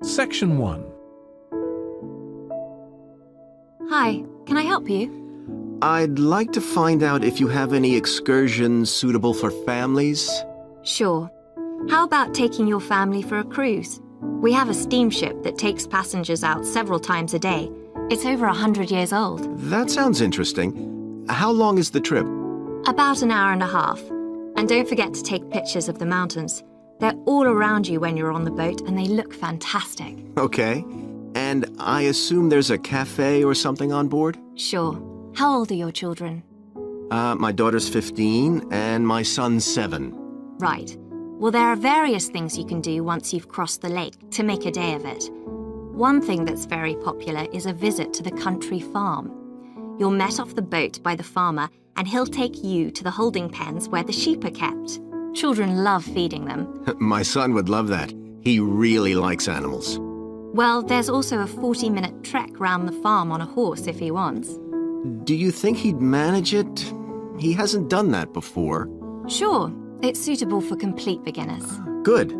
Section 1. Hi, can I help you? I'd like to find out if you have any excursions suitable for families. Sure. How about taking your family for a cruise? We have a steamship that takes passengers out several times a day. It's over 100 years old. That sounds interesting. How long is the trip? About an hour and a half. And don't forget to take pictures of the mountains. They're all around you when you're on the boat and they look fantastic. Okay. And I assume there's a cafe or something on board? Sure. How old are your children? My daughter's 15 and my son's 7. Right. Well, there are various things you can do once you've crossed the lake to make a day of it. One thing that's very popular is a visit to the country farm. You're met off the boat by the farmer and he'll take you to the holding pens where the sheep are kept. Children love feeding them. My son would love that. He really likes animals. Well, there's also a 40-minute trek round the farm on a horse if he wants. Do you think he'd manage it? He hasn't done that before. Sure, it's suitable for complete beginners. Good.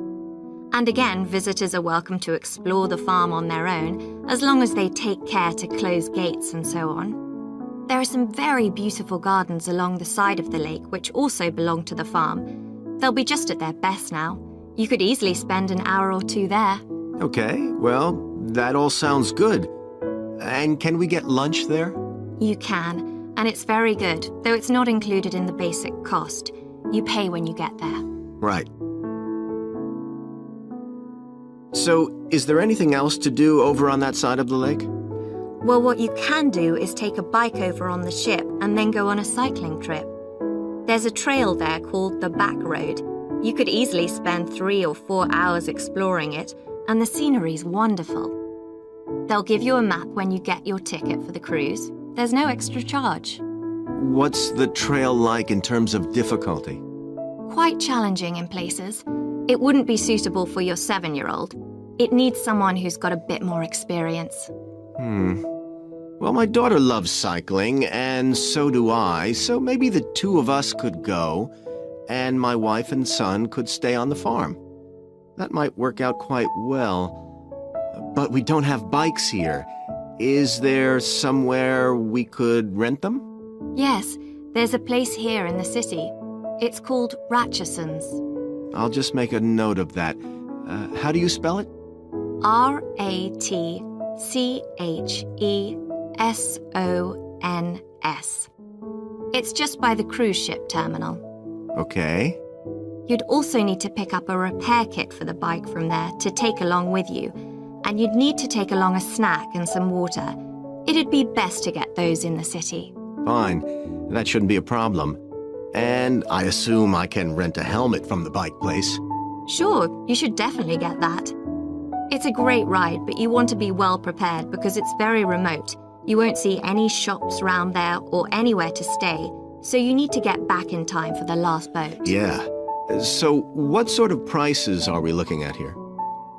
And again, visitors are welcome to explore the farm on their own, as long as they take care to close gates and so on. There are some very beautiful gardens along the side of the lake which also belong to the farm. They'll be just at their best now. You could easily spend an hour or two there. Okay, well, that all sounds good. And can we get lunch there? You can, and it's very good, though it's not included in the basic cost. You pay when you get there. Right. So, is there anything else to do over on that side of the lake? Well, what you can do is take a bike over on the ship and then go on a cycling trip. There's a trail there called the Back Road. You could easily spend 3 or 4 hours exploring it, and the scenery's wonderful. They'll give you a map when you get your ticket for the cruise. There's no extra charge. What's the trail like in terms of difficulty? Quite challenging in places. It wouldn't be suitable for your 7-year-old. It needs someone who's got a bit more experience. Well, my daughter loves cycling, and so do I, so maybe the 2 of us could go, and my wife and son could stay on the farm. That might work out quite well. But we don't have bikes here. Is there somewhere we could rent them? Yes, there's a place here in the city. It's called Ratcheson's. I'll just make a note of that. How do you spell it? Ratchesons. It's just by the cruise ship terminal. Okay. You'd also need to pick up a repair kit for the bike from there to take along with you, and you'd need to take along a snack and some water. It'd be best to get those in the city. Fine. That shouldn't be a problem. And I assume I can rent a helmet from the bike place. Sure, you should definitely get that. It's a great ride, but you want to be well prepared because it's very remote. You won't see any shops round there or anywhere to stay, so you need to get back in time for the last boat. Yeah. So what sort of prices are we looking at here?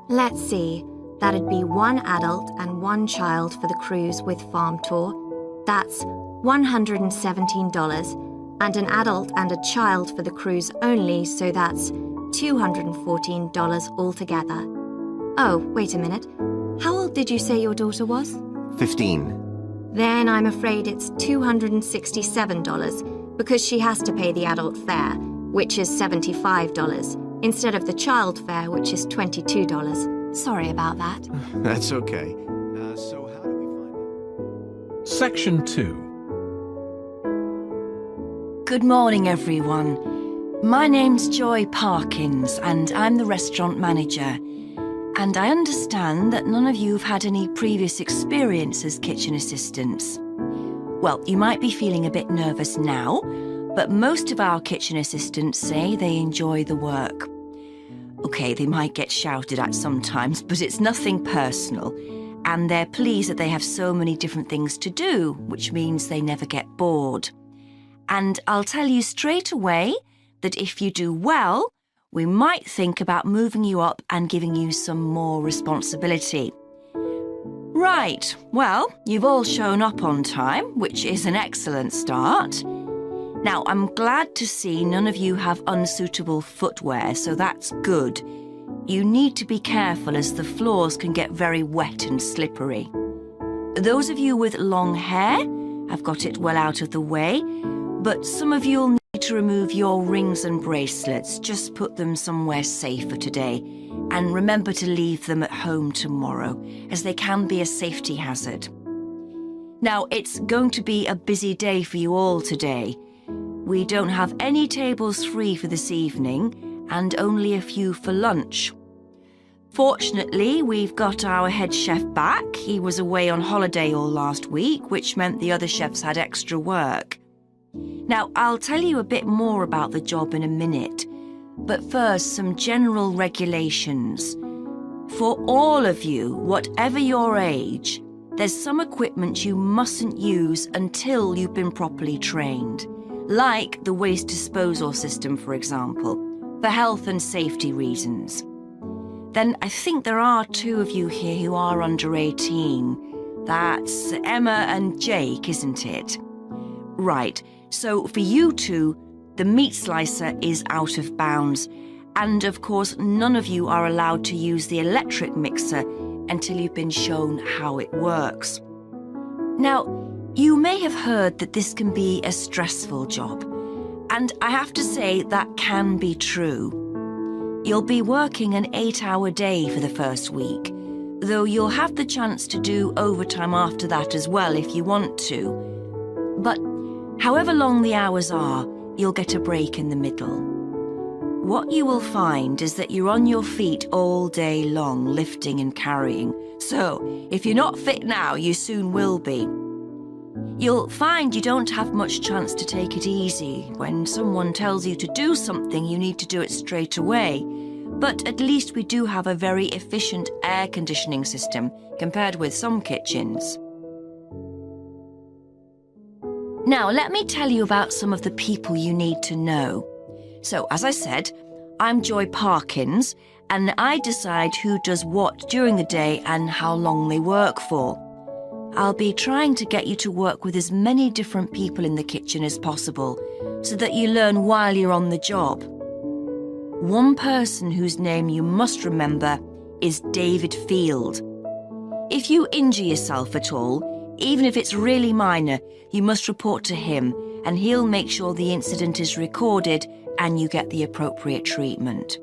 Let's see. That'd be 1 adult and 1 child for the cruise with farm tour. That's $117. And an adult and a child for the cruise only, so that's $214 altogether. Oh, wait a minute. How old did you say your daughter was? 15. Then I'm afraid it's $267 because she has to pay the adult fare, which is $75, instead of the child fare, which is $22. Sorry about that. That's okay. So how do we find out? Section 2. Good morning, everyone. My name's Joy Parkins, and I'm the restaurant manager. And I understand that none of you have had any previous experience as kitchen assistants. Well, you might be feeling a bit nervous now, but most of our kitchen assistants say they enjoy the work. Okay, they might get shouted at sometimes, but it's nothing personal. And they're pleased that they have so many different things to do, which means they never get bored. And I'll tell you straight away that if you do well, we might think about moving you up and giving you some more responsibility. Right, well, you've all shown up on time, which is an excellent start. Now, I'm glad to see none of you have unsuitable footwear, so that's good. you need to be careful as the floors can get very wet and slippery. Those of you with long hair have got it well out of the way, but some of you'll need to remove your rings and bracelets. Just put them somewhere safer today, and remember to leave them at home tomorrow, as they can be a safety hazard. Now, it's going to be a busy day for you all today. We don't have any tables free for this evening, and only a few for lunch. Fortunately, we've got our head chef back. He was away on holiday all last week, which meant the other chefs had extra work. Now, I'll tell you a bit more about the job in a minute, but first, some general regulations. For all of you, whatever your age, there's some equipment you mustn't use until you've been properly trained, like the waste disposal system, for example, for health and safety reasons. Then I think there are 2 of you here who are under 18. That's Emma and Jake, isn't it? Right, so for you 2, the meat slicer is out of bounds, and of course none of you are allowed to use the electric mixer until you've been shown how it works. Now, you may have heard that this can be a stressful job, and I have to say that can be true. You'll be working an 8-hour day for the first week, though you'll have the chance to do overtime after that as well if you want to. But however long the hours are, you'll get a break in the middle. What you will find is that you're on your feet all day long, lifting and carrying. So, if you're not fit now, you soon will be. You'll find you don't have much chance to take it easy. When someone tells you to do something, you need to do it straight away. But at least we do have a very efficient air conditioning system compared with some kitchens. Now, let me tell you about some of the people you need to know. So, as I said, I'm Joy Parkins, and I decide who does what during the day and how long they work for. I'll be trying to get you to work with as many different people in the kitchen as possible, so that you learn while you're on the job. One person whose name you must remember is David Field. If you injure yourself at all, even if it's really minor, you must report to him, and he'll make sure the incident is recorded and you get the appropriate treatment.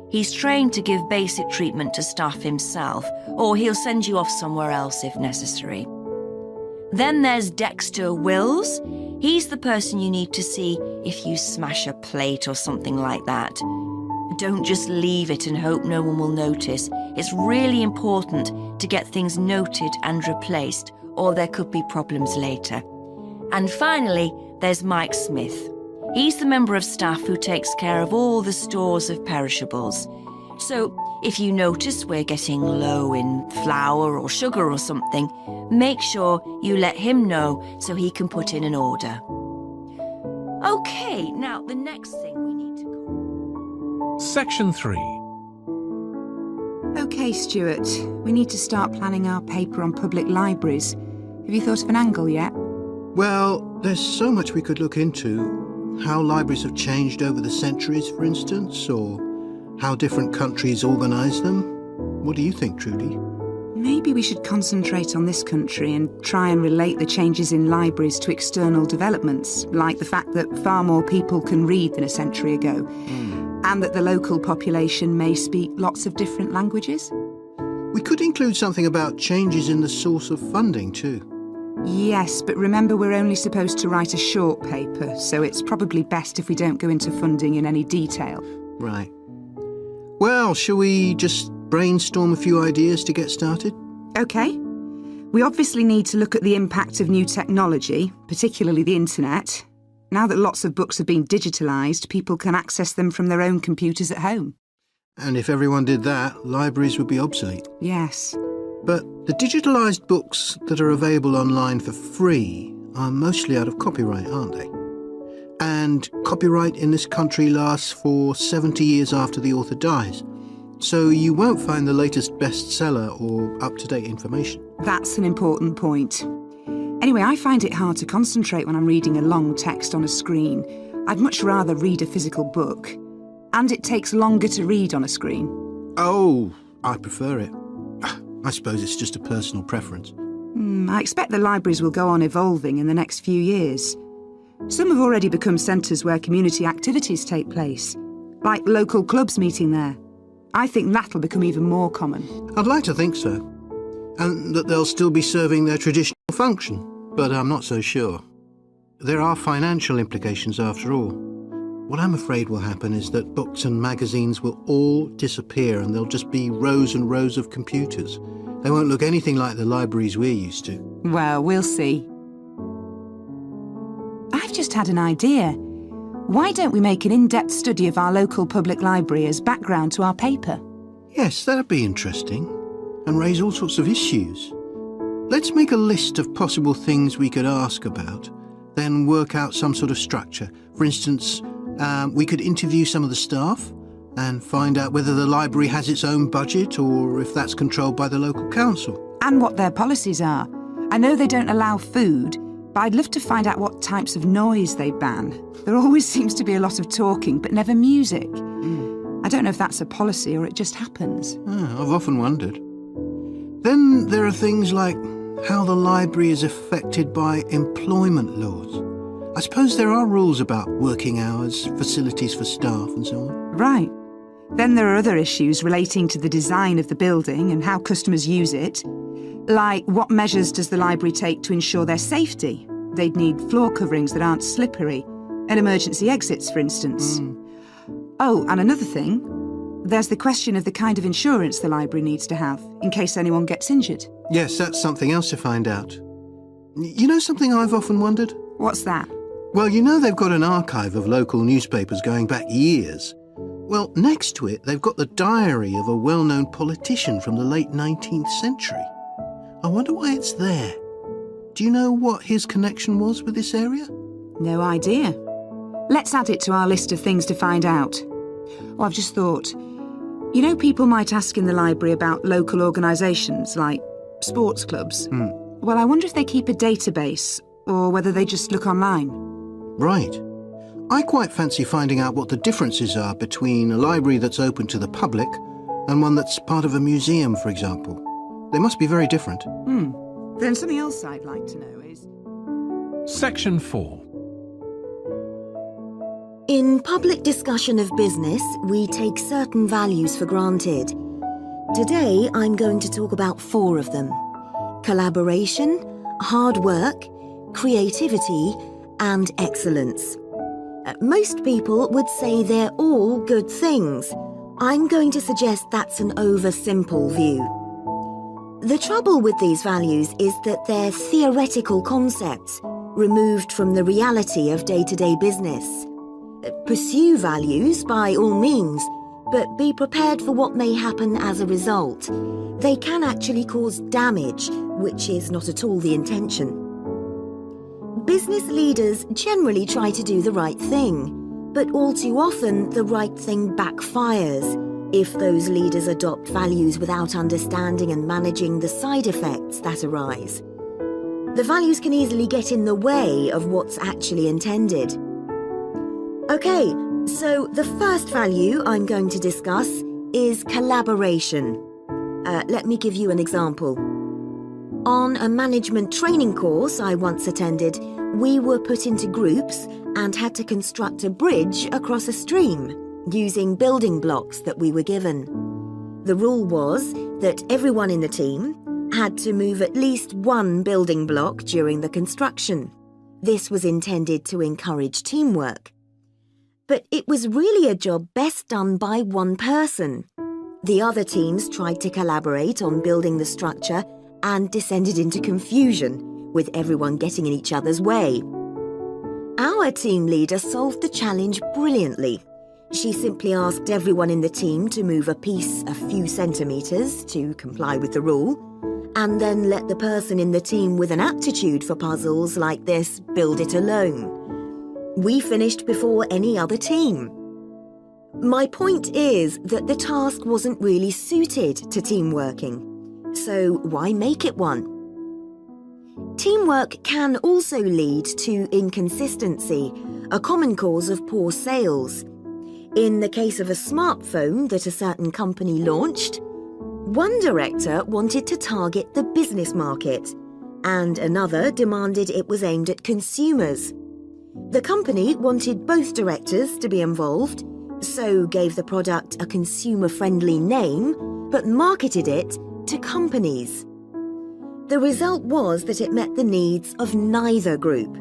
He's trained to give basic treatment to staff himself, or he'll send you off somewhere else if necessary. Then there's Dexter Wills. He's the person you need to see if you smash a plate or something like that. Don't just leave it and hope no one will notice. It's really important to get things noted and replaced, or there could be problems later. And finally, there's Mike Smith. He's the member of staff who takes care of all the stores of perishables. So, if you notice we're getting low in flour or sugar or something, make sure you let him know so he can put in an order. Okay, now the next thing we need to go. Section 3. OK, Stuart, we need to start planning our paper on public libraries. Have you thought of an angle yet? Well, there's so much we could look into. How libraries have changed over the centuries, for instance, or how different countries organise them. What do you think, Trudy? Maybe we should concentrate on this country and try and relate the changes in libraries to external developments, like the fact that far more people can read than a century ago, and that the local population may speak lots of different languages. We could include something about changes in the source of funding, too. Yes, but remember we're only supposed to write a short paper, so it's probably best if we don't go into funding in any detail. Right. Well, shall we just brainstorm a few ideas to get started? OK. We obviously need to look at the impact of new technology, particularly the internet. Now that lots of books have been digitalised, people can access them from their own computers at home. And if everyone did that, libraries would be obsolete. Yes. But the digitalised books that are available online for free are mostly out of copyright, aren't they? And copyright in this country lasts for 70 years after the author dies. So you won't find the latest bestseller or up-to-date information. That's an important point. Anyway, I find it hard to concentrate when I'm reading a long text on a screen. I'd much rather read a physical book. And it takes longer to read on a screen. Oh, I prefer it. I suppose it's just a personal preference. I expect the libraries will go on evolving in the next few years. Some have already become centres where community activities take place, like local clubs meeting there. I think that'll become even more common. I'd like to think so. And that they'll still be serving their traditional function, but I'm not so sure. There are financial implications after all. What I'm afraid will happen is that books and magazines will all disappear and there'll just be rows and rows of computers. They won't look anything like the libraries we're used to. Well, we'll see. I've just had an idea. Why don't we make an in-depth study of our local public library as background to our paper? Yes, that'd be interesting, and raise all sorts of issues. Let's make a list of possible things we could ask about, then work out some sort of structure. For instance, we could interview some of the staff and find out whether the library has its own budget or if that's controlled by the local council. And what their policies are. I know they don't allow food, but I'd love to find out what types of noise they ban. There always seems to be a lot of talking, but never music. I don't know if that's a policy or it just happens. I've often wondered. Then there are things like how the library is affected by employment laws. I suppose there are rules about working hours, facilities for staff and so on. Right. Then there are other issues relating to the design of the building and how customers use it. Like, what measures does the library take to ensure their safety? They'd need floor coverings that aren't slippery, and emergency exits, for instance. Oh, and another thing, there's the question of the kind of insurance the library needs to have, in case anyone gets injured. Yes, that's something else to find out. You know something I've often wondered? What's that? Well, you know they've got an archive of local newspapers going back years. Well, next to it, they've got the diary of a well-known politician from the late 19th century. I wonder why it's there. Do you know what his connection was with this area? No idea. Let's add it to our list of things to find out. Oh, I've just thought, you know, people might ask in the library about local organisations like sports clubs. Well, I wonder if they keep a database or whether they just look online. Right. I quite fancy finding out what the differences are between a library that's open to the public and one that's part of a museum, for example. They must be very different. Then something else I'd like to know is... Section 4. In public discussion of business, we take certain values for granted. Today, I'm going to talk about 4 of them: collaboration, hard work, creativity, and excellence. Most people would say they're all good things. I'm going to suggest that's an oversimple view. The trouble with these values is that they're theoretical concepts, removed from the reality of day-to-day business. Pursue values by all means, but be prepared for what may happen as a result. They can actually cause damage, which is not at all the intention. Business leaders generally try to do the right thing, but all too often the right thing backfires if those leaders adopt values without understanding and managing the side effects that arise. The values can easily get in the way of what's actually intended. Okay, so the first value I'm going to discuss is collaboration. Let me give you an example. On a management training course I once attended, we were put into groups and had to construct a bridge across a stream using building blocks that we were given. The rule was that everyone in the team had to move at least one building block during the construction. This was intended to encourage teamwork. But it was really a job best done by one person. The other teams tried to collaborate on building the structure and descended into confusion, with everyone getting in each other's way. Our team leader solved the challenge brilliantly. She simply asked everyone in the team to move a piece a few centimetres to comply with the rule, and then let the person in the team with an aptitude for puzzles like this build it alone. We finished before any other team. My point is that the task wasn't really suited to team working. So why make it one? Teamwork can also lead to inconsistency, a common cause of poor sales. In the case of a smartphone that a certain company launched, one director wanted to target the business market, and another demanded it was aimed at consumers. The company wanted both directors to be involved, so gave the product a consumer-friendly name, but marketed it to companies. The result was that it met the needs of neither group.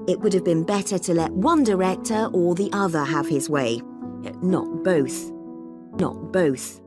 It would have been better to let one director or the other have his way. Not both. Not both.